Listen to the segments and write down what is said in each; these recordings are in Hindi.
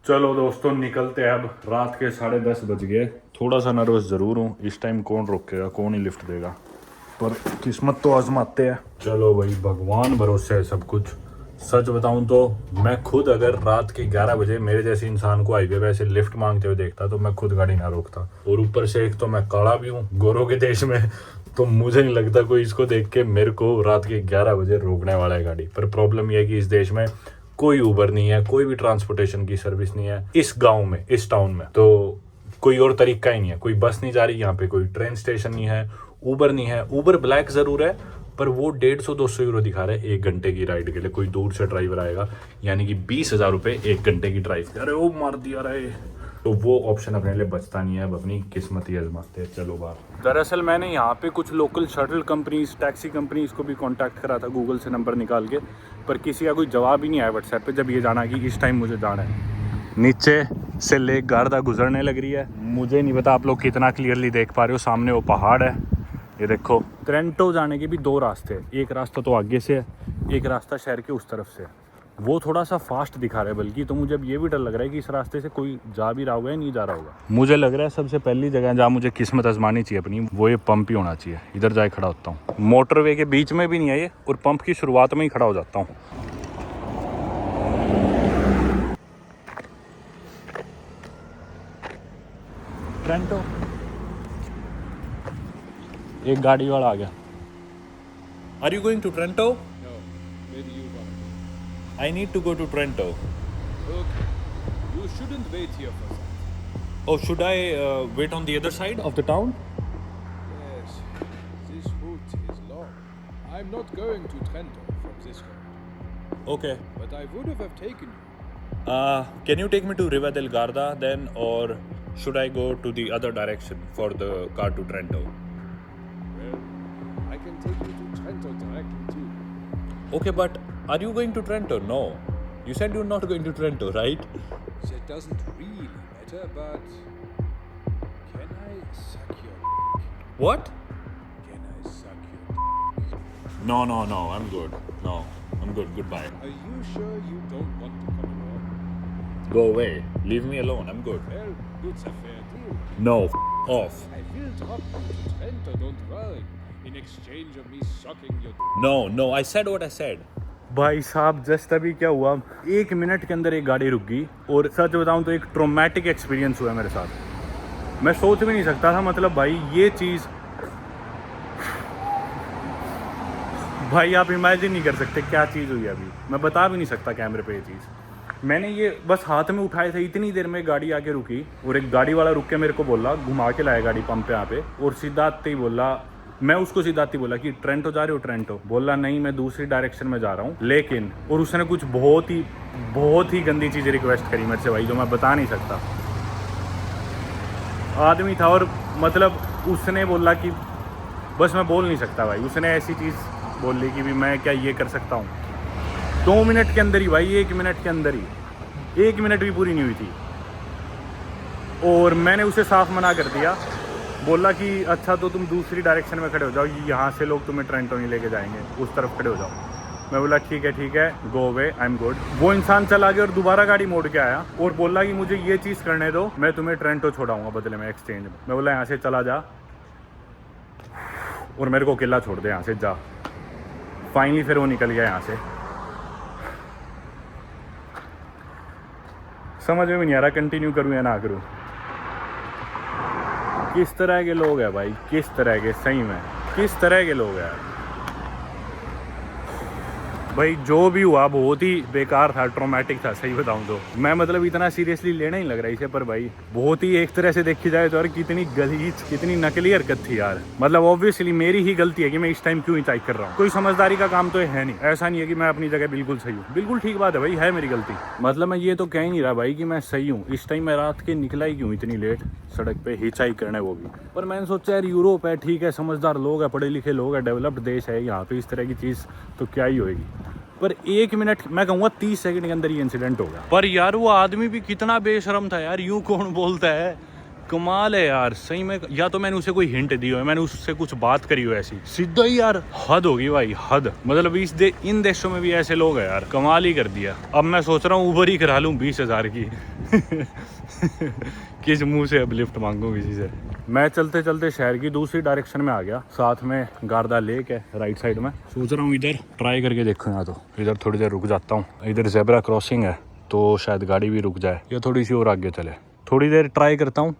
चलो दोस्तों निकलते हैं अब। रात के 10:30 बज गए। थोड़ा सा नर्वस ज़रूर हूँ। इस टाइम कौन रोकेगा, कौन ही लिफ्ट देगा, पर किस्मत तो आजमाते हैं। चलो भाई, भगवान भरोसे है सब कुछ। सच बताऊं तो मैं खुद अगर रात के 11 बजे मेरे जैसे इंसान को हाईवे पे ऐसे लिफ्ट मांगते हुए देखता तो मैं खुद गाड़ी ना रोकता। और ऊपर से एक तो मैं काला भी हूँ गोरों के देश में, तो मुझे नहीं लगता कोई इसको देख के मेरे को रात के 11 बजे रोकने वाला है गाड़ी। पर प्रॉब्लम यह है कि इस देश में कोई उबर नहीं है, कोई भी ट्रांसपोर्टेशन की सर्विस नहीं है इस गाँव में, इस टाउन में। तो कोई और तरीका ही नहीं है। कोई बस नहीं जा रही यहाँ पे, कोई ट्रेन स्टेशन नहीं है, उबर नहीं है। उबर ब्लैक जरूर है, पर वो 150-200 यूरो दिखा रहा है 1 घंटे की राइड के लिए। कोई दूर से ड्राइवर आएगा, यानी कि 20,000 रुपये 1 घंटे की ड्राइव। अरे वो मार दिया रहे, तो वो ऑप्शन अपने लिए बचता नहीं है। अब अपनी किस्मत ही आजमाते हैं। चलो बाहर। दरअसल मैंने यहाँ पे कुछ local shuttle companies, taxi companies को भी कांटेक्ट करा था गूगल से नंबर निकाल के, पर किसी का कोई जवाब ही नहीं आया व्हाट्सएप पे। जब ये जाना कि इस टाइम मुझे जाना है। नीचे से लेक गार्दा गुजरने लग रही है। मुझे नहीं पता आप लोग कितना क्लियरली देख पा रहे हो, सामने वो पहाड़ है, ये देखो। ट्रेंटो जाने के भी 2 रास्ते हैं। एक रास्ता तो आगे से है, एक रास्ता शहर के उस तरफ से है। वो थोड़ा सा फास्ट दिखा रहा है बल्कि, तो मुझे अब ये भी डर लग रहा है कि इस रास्ते से कोई जा भी रहा होगा या नहीं जा रहा होगा। मुझे लग रहा है सबसे पहली जगह जहाँ मुझे किस्मत आजमानी चाहिए अपनी, वो ये पंप ही होना चाहिए। इधर जाके खड़ा होता हूँ। मोटरवे के बीच में भी नहीं है ये, और पंप की शुरुआत में ही खड़ा हो जाता हूँ। ट्रेंटो, एक गाड़ी वाला आ गया। Are you going to Trento? No, maybe you want. I need to go to Trento. Okay. You shouldn't wait here for that. Oh, should I wait on the other side of the town? Yes, this route is long. I'm not going to Trento from this road, Okay. but I would have taken you. Can you take me to Riva del Garda then, or should I go to the other direction for the car to Trento? Well, I can take you to Trento directly too. Okay, but are you going to Trento? No. You said you're not going to Trento, right? That doesn't really matter, but can I suck your What? Can I suck your No, I'm good. No, I'm good. Goodbye. Are you sure you don't want to come along? Go away. Leave me alone. I'm good. Well, it's a fair deal. No, off. I will drop you to Trento, don't worry. In exchange of me sucking your No, I said what I said. भाई साहब जस्ट अभी क्या हुआ, 1 मिनट के अंदर एक गाड़ी रुक गई, और सच बताऊं तो एक ट्रोमेटिक एक्सपीरियंस हुआ मेरे साथ। मैं सोच भी नहीं सकता था, मतलब भाई ये चीज़, भाई आप इमेजिन नहीं कर सकते क्या चीज़ हुई अभी। मैं बता भी नहीं सकता कैमरे पे ये चीज़। मैंने ये बस हाथ में उठाए थे, इतनी देर में गाड़ी आके रुकी, और एक गाड़ी वाला रुक के मेरे को बोला, घुमा के लाया गाड़ी पंप पे यहाँ पे, और सीधा आते ही बोला, मैं उसको सीधा आते ही बोला कि ट्रेंटो जा रहे हो? ट्रेंटो बोला नहीं, मैं दूसरी डायरेक्शन में जा रहा हूँ। लेकिन और उसने कुछ बहुत ही गंदी चीज़ रिक्वेस्ट करी मेरे से भाई, जो मैं बता नहीं सकता। आदमी था, और मतलब उसने बोला कि बस मैं बोल नहीं सकता भाई। उसने ऐसी चीज़ बोल ली कि भी मैं क्या ये कर सकता हूँ। 2 मिनट के अंदर ही भाई, 1 मिनट के अंदर ही, 1 मिनट भी पूरी नहीं हुई थी, और मैंने उसे साफ मना कर दिया। बोला कि अच्छा तो तुम दूसरी डायरेक्शन में खड़े हो जाओ, यहाँ से लोग तुम्हें ट्रेंटो नहीं लेके जाएंगे, उस तरफ खड़े हो जाओ। मैं बोला ठीक है, go away, I am good. वो इंसान चला गया और दोबारा गाड़ी मोड़ के आया और बोला कि मुझे ये चीज़ करने दो, मैं तुम्हें ट्रेंटो छोड़ाऊंगा बदले में, एक्सचेंज में। मैं बोला यहाँ से चला जा और मेरे को अकेला छोड़ दे, यहाँ से जा। फाइनली फिर वो निकल गया यहाँ से। समझ में भी नहीं आ रहा कंटिन्यू करूँ या ना करूँ। किस तरह के लोग हैं भाई, किस तरह के, सही में किस तरह के लोग हैं भाई। जो भी हुआ बहुत ही बेकार था, ट्रॉमेटिक था सही बताऊं तो। मैं मतलब इतना सीरियसली लेना ही लग रहा है इसे, पर भाई बहुत ही एक तरह से देखी जाए तो यार कितनी गलीज, कितनी नकली हरकत थी यार। मतलब ऑब्वियसली मेरी ही गलती है कि मैं इस टाइम क्यों हिचाइक कर रहा हूँ। कोई समझदारी का काम तो है नहीं, ऐसा नहीं है कि मैं अपनी जगह बिल्कुल सही हूँ। बिल्कुल ठीक बात है भाई, है मेरी गलती। मतलब मैं ये तो कह ही नहीं रहा भाई कि मैं सही हूँ। इस टाइम मैं रात के निकला ही क्यों इतनी लेट सड़क पे हिचाइक करने, वो भी। पर मैंने सोचा यार यूरोप है, ठीक है, समझदार लोग हैं, पढ़े लिखे लोग हैं, डेवलप्ड देश है, यहाँ पे इस तरह की चीज़ तो क्या ही होएगी। पर 1 मिनट, मैं कहूँगा 30 सेकंड के अंदर ये इंसिडेंट हो गया। पर यार वो आदमी भी कितना बेशरम था यार, यूं कौन बोलता है। कमाल है यार सही में। या तो मैंने उसे कोई हिंट दी हो, मैंने उससे कुछ बात करी हो ऐसी, सीधा ही यार हद होगी भाई, हद। मतलब इन देशों में भी ऐसे लोग हैं यार, कमाल ही कर दिया। अब मैं सोच रहा हूँ उबर ही करा लूँ 20,000 की, किस मुंह से अब लिफ्ट मांगूं किसी से। मैं चलते चलते शहर की दूसरी डायरेक्शन में आ गया, साथ में गारदा लेक है राइट साइड में। सोच रहा हूँ इधर ट्राई करके देखूँ, या तो इधर थोड़ी देर रुक जाता हूँ। इधर ज़ेब्रा क्रॉसिंग है तो शायद गाड़ी भी रुक जाए या थोड़ी सी और आगे चले। थोड़ी देर ट्राई करता हूँ,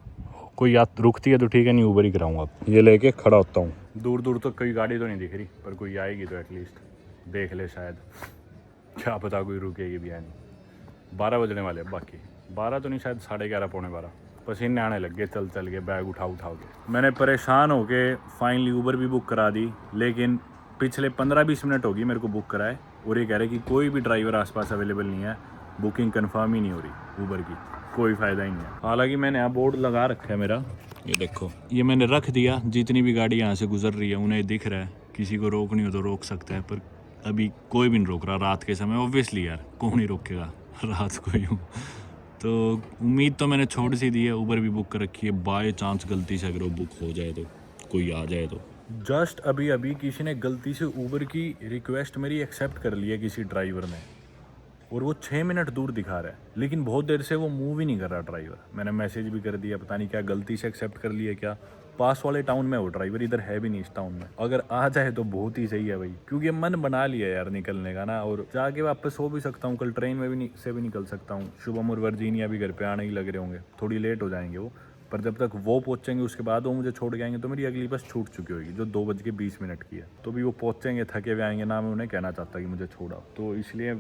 कोई याद रुकती है तो ठीक है, नहीं ऊबर ही कराऊंगा। अब ये लेके खड़ा होता हूँ। दूर दूर तक कोई गाड़ी तो नहीं दिख रही, पर कोई आएगी तो एटलीस्ट देख ले, शायद क्या पता कोई रुकेगी भी या नहीं। 12 बजने वाले, बाकी 12 तो नहीं, शायद 11:30 पौने 12। पसीने आने लग गए चल चल के, बैग उठा के। मैंने परेशान होके फाइनली ऊबर भी बुक करा दी, लेकिन पिछले 15-20 मिनट होगी मेरे को बुक कराए, और ये कह रहे कि कोई भी ड्राइवर आसपास अवेलेबल नहीं है, बुकिंग कंफर्म ही नहीं हो रही ऊबर की, कोई फ़ायदा ही नहीं है। हालांकि मैंने यहाँ बोर्ड लगा रखा है मेरा, ये देखो, ये मैंने रख दिया। जितनी भी गाड़ी यहाँ से गुजर रही है उन्हें दिख रहा है, किसी को रोकनी हो तो रोक सकता है, पर अभी कोई भी नहीं रोक रहा रात के समय। ऑब्वियसली यार, कौन ही रोकेगा रात को यूँ। तो उम्मीद तो मैंने छोड़ सी दी है, ऊबर भी बुक कर रखी है। बाय चांस गलती से अगर वो बुक हो जाए तो, कोई आ जाए तो। जस्ट अभी अभी किसी ने गलती से ऊबर की रिक्वेस्ट मेरी एक्सेप्ट कर ली है किसी ड्राइवर ने, और वो 6 मिनट दूर दिखा रहा है, लेकिन बहुत देर से वो मूव ही नहीं कर रहा ड्राइवर। मैंने मैसेज भी कर दिया, पता नहीं क्या गलती से एक्सेप्ट कर लिया क्या। पास वाले टाउन में वो ड्राइवर, इधर है भी नहीं इस टाउन में। अगर आ जाए तो बहुत ही सही है भाई, क्योंकि मन बना लिया यार निकलने का ना, और जाके वापस हो भी सकता हूँ। कल ट्रेन में भी से भी निकल सकता हूँ। शुभम और वर्जीनिया भी घर पे आने ही लग रहे होंगे, थोड़ी लेट हो जाएंगे वो, पर जब तक वो पहुँचेंगे उसके बाद वो मुझे छोड़ के आएंगे तो मेरी अगली बस छूट चुकी होगी, जो 2:20 की है। तो भी वो पहुँचेंगे थके हुए आएंगे ना, मैं उन्हें कहना चाहता कि मुझे छोड़ा, तो इसलिए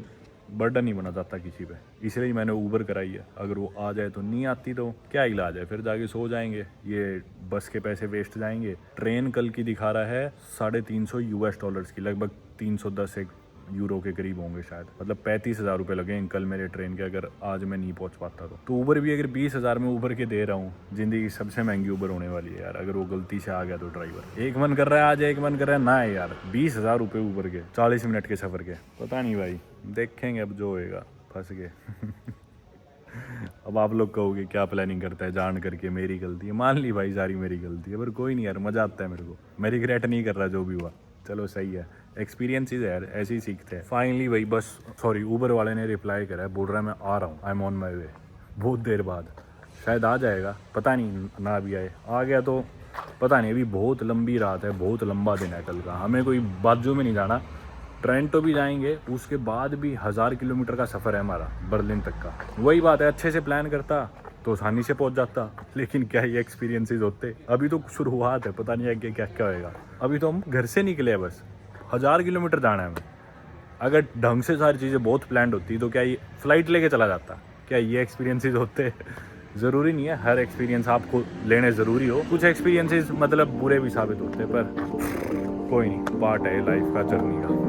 बर्डन नहीं बना जाता किसी पे, इसलिए मैंने ऊबर कराई है। अगर वो आ जाए तो, नहीं आती तो क्या इलाज है, फिर जाके सो जाएंगे, ये बस के पैसे वेस्ट जाएंगे। ट्रेन कल की दिखा रहा है $350 की, लगभग 310 यूरो के करीब होंगे शायद, मतलब 35,000 रुपये लगे कल मेरे ट्रेन के, अगर आज मैं नहीं पहुंच पाता तो ऊबर भी अगर 20,000 में ऊबर के दे रहा हूँ, ज़िंदगी सबसे महंगी ऊबर होने वाली है यार, अगर वो गलती से आ गया तो ड्राइवर। एक मन कर रहा है आज, एक मन कर रहा है ना है यार, 20,000 रुपये ऊबर के 40 मिनट के सफ़र के, पता नहीं भाई, देखेंगे अब जो होएगा। फंस गए। अब आप लोग कहोगे क्या प्लानिंग करता है जान करके, मेरी गलती है। मान ली भाई सारी मेरी गलती है, पर कोई नहीं यार, मज़ा आता है मेरे को, मैं रिग्रेट नहीं कर रहा जो भी हुआ। चलो सही है, एक्सपीरियंसेस है यार, ऐसे ही सीखते हैं। फाइनली भाई बस, सॉरी, ऊबर वाले ने रिप्लाई करा है, बोल रहा है मैं आ रहा हूँ, आई एम ऑन माई वे। बहुत देर बाद शायद आ जाएगा, पता नहीं, ना भी आए, आ गया तो पता नहीं। अभी बहुत लंबी रात है, बहुत लंबा दिन है कल का, हमें कोई बाजू में नहीं जाना, ट्रेंटो भी जाएंगे, उसके बाद भी 1000 किलोमीटर का सफ़र है हमारा बर्लिन तक का। वही बात है, अच्छे से प्लान करता तो आसानी से पहुंच जाता, लेकिन क्या ये एक्सपीरियंसेस होते। अभी तो शुरुआत है, पता नहीं आगे क्या क्या होएगा। अभी तो हम घर से निकले हैं, बस 1000 किलोमीटर जाना है हमें। अगर ढंग से सारी चीज़ें बहुत प्लान्ड होती तो क्या ये फ़्लाइट लेके चला जाता, क्या ये एक्सपीरियंसेस होते। ज़रूरी नहीं है हर एक्सपीरियंस आपको लेने ज़रूरी हो, कुछ एक्सपीरियंसेस मतलब बुरे भी साबित होते, पर कोई नहीं, पार्ट है लाइफ का, जर्नी का।